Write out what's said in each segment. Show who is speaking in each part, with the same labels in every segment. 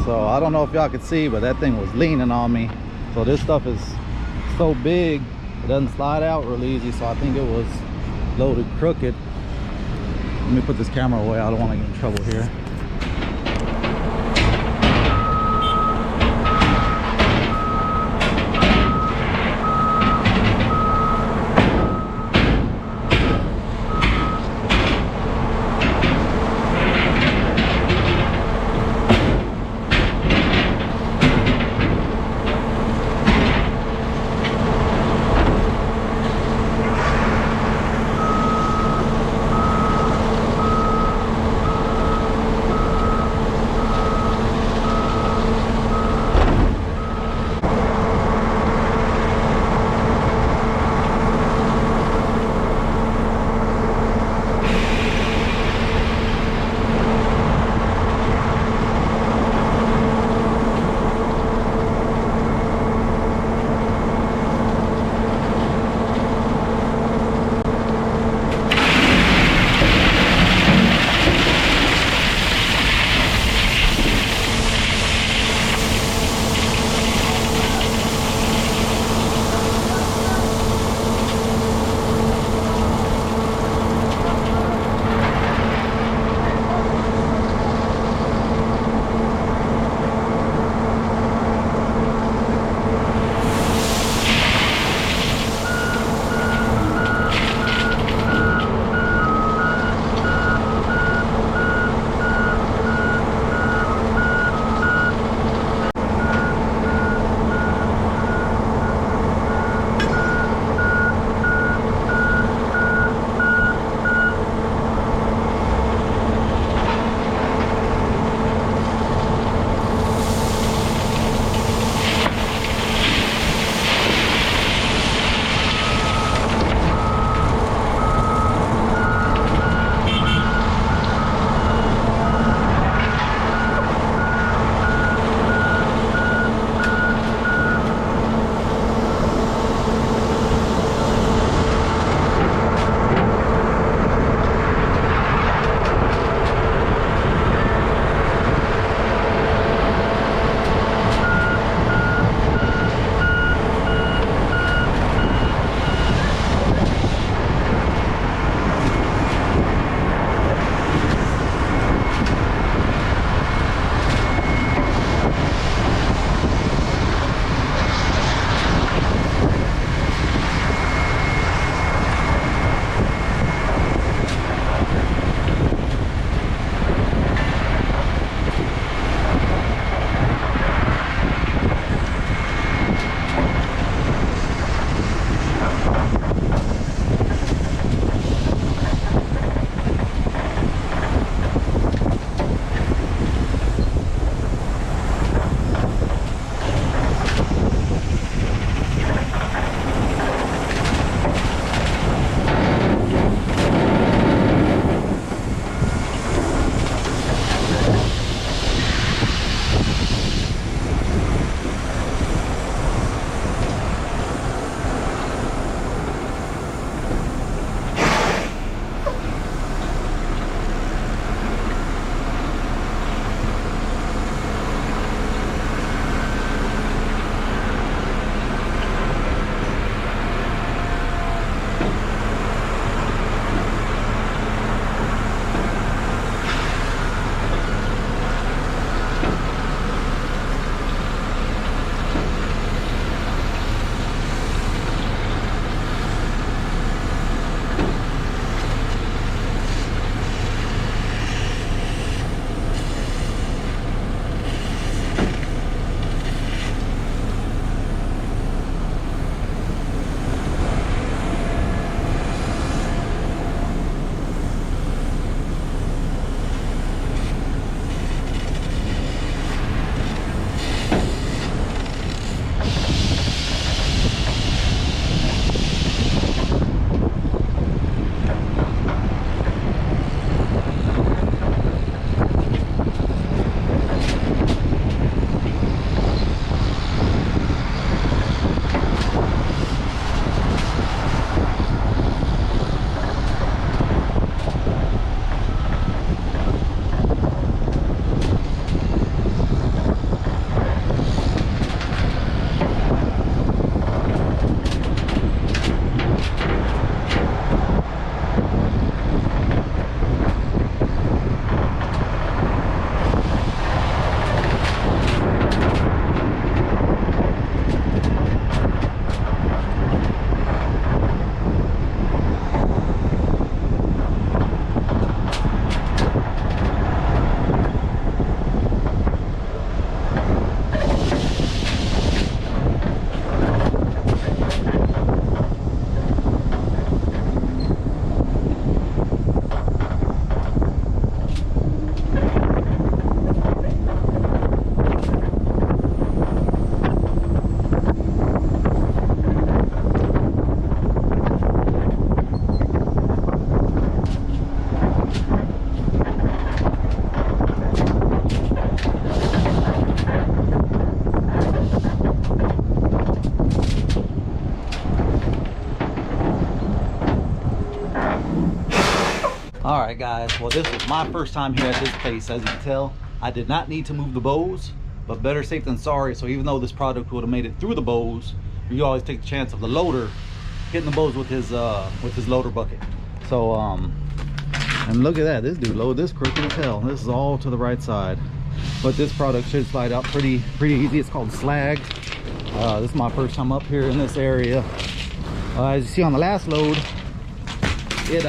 Speaker 1: So I don't know if y'all could see, but that thing was leaning on me. So this stuff is so big, it doesn't slide out real easy. So I think it was loaded crooked. Let me put this camera away. I don't want to get in trouble here. right, guys, well, this was my first time here at this place. As you can tell, I did not need to move the bows, but better safe than sorry. So even though this product would have made it through the bows, you always take the chance of the loader hitting the bows with his loader bucket. So and look at that, this dude loaded this crooked as hell. This is all to the right side, but this product should slide out pretty easy. It's called slag. This is my first time up here in this area. As you see on the last load, it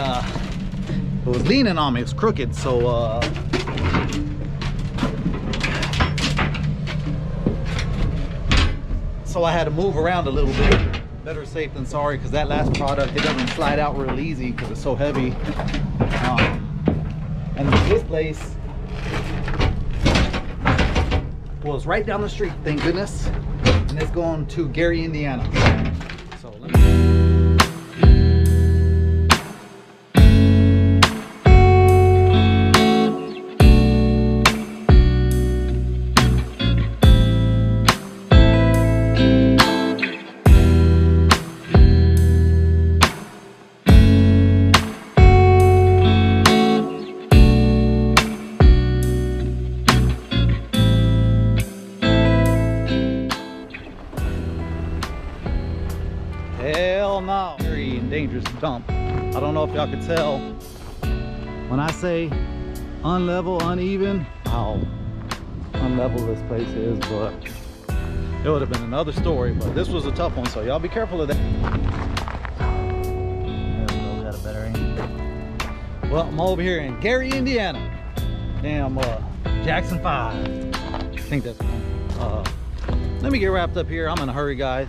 Speaker 1: was leaning on me. It's crooked, so I had to move around a little bit. Better safe than sorry, because that last product, it doesn't slide out real easy because it's so heavy. And this place was right down the street, thank goodness, and it's going to Gary, Indiana. So let me... Hell no. Very dangerous dump. I don't know if y'all could tell when I say unlevel, uneven, how unlevel this place is, but it would have been another story. But this was a tough one, so y'all be careful of that. There we go, we got a better aim. Well, I'm over here in Gary, Indiana. Damn, Jackson 5. I think that's one. Let me get wrapped up here. I'm in a hurry, guys.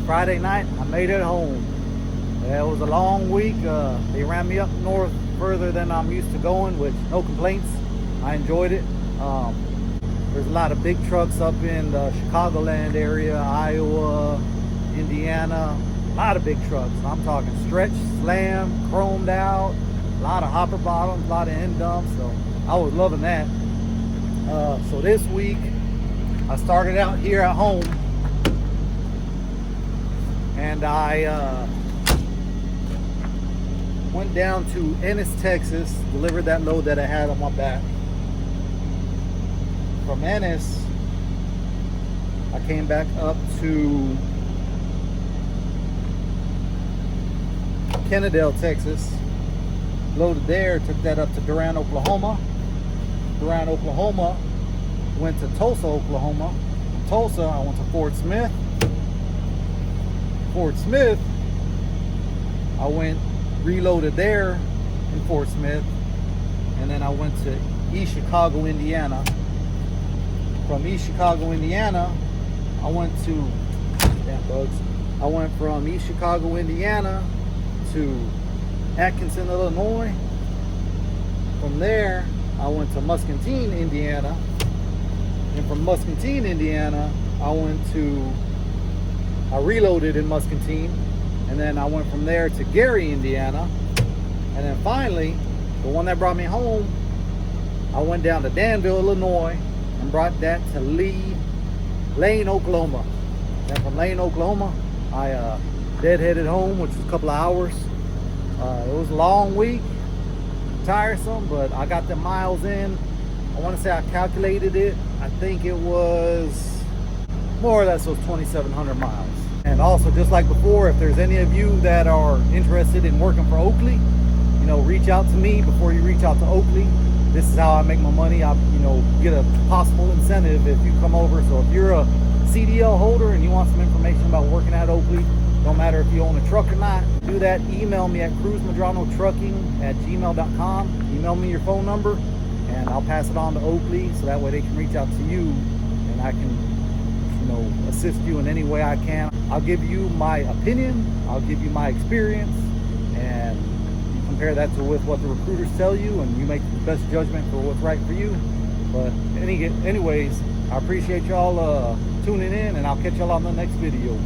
Speaker 1: Friday night, I made it home. It was a long week. They ran me up north further than I'm used to going, with no complaints. I enjoyed it. There's a lot of big trucks up in the Chicagoland area, Iowa, Indiana. A lot of big trucks. I'm talking stretch, slam, chromed out, a lot of hopper bottoms, a lot of end dumps. So I was loving that. So this week, I started out here at home. And I went down to Ennis, Texas, delivered that load that I had on my back. From Ennis, I came back up to Kennedale, Texas, loaded there, took that up to Durant, Oklahoma. Durant, Oklahoma, went to Tulsa, Oklahoma. From Tulsa, I went to Fort Smith. Fort Smith, I went reloaded there in Fort Smith, and then I went to East Chicago, Indiana. From East Chicago, Indiana, I went to I went from East Chicago, Indiana to Atkinson, Illinois. From there, I went to Muscatine, Indiana, and from Muscatine, Indiana, I reloaded in Muscatine, and then I went from there to Gary, Indiana, and then finally, the one that brought me home, I went down to Danville, Illinois, and brought that to Lane, Oklahoma. And from Lane, Oklahoma, I deadheaded home, which was a couple of hours. It was a long week, tiresome, but I got the miles in. I want to say I calculated it. I think it was more or less those 2,700 miles. And also, just like before, if there's any of you that are interested in working for Oakley, you know, reach out to me before you reach out to Oakley. this is how I make my money. I, you know, get a possible incentive if you come over. So if you're a CDL holder and you want some information about working at Oakley, don't matter if you own a truck or not, do that. Email me at cruzmadrano@gmail.com. Email me your phone number and I'll pass it on to Oakley so that way they can reach out to you and I can, you know, assist you in any way I can. I'll give you my opinion, I'll give you my experience, and you compare that to with what the recruiters tell you, and you make the best judgment for what's right for you. But anyways, I appreciate y'all tuning in, and I'll catch y'all on the next video.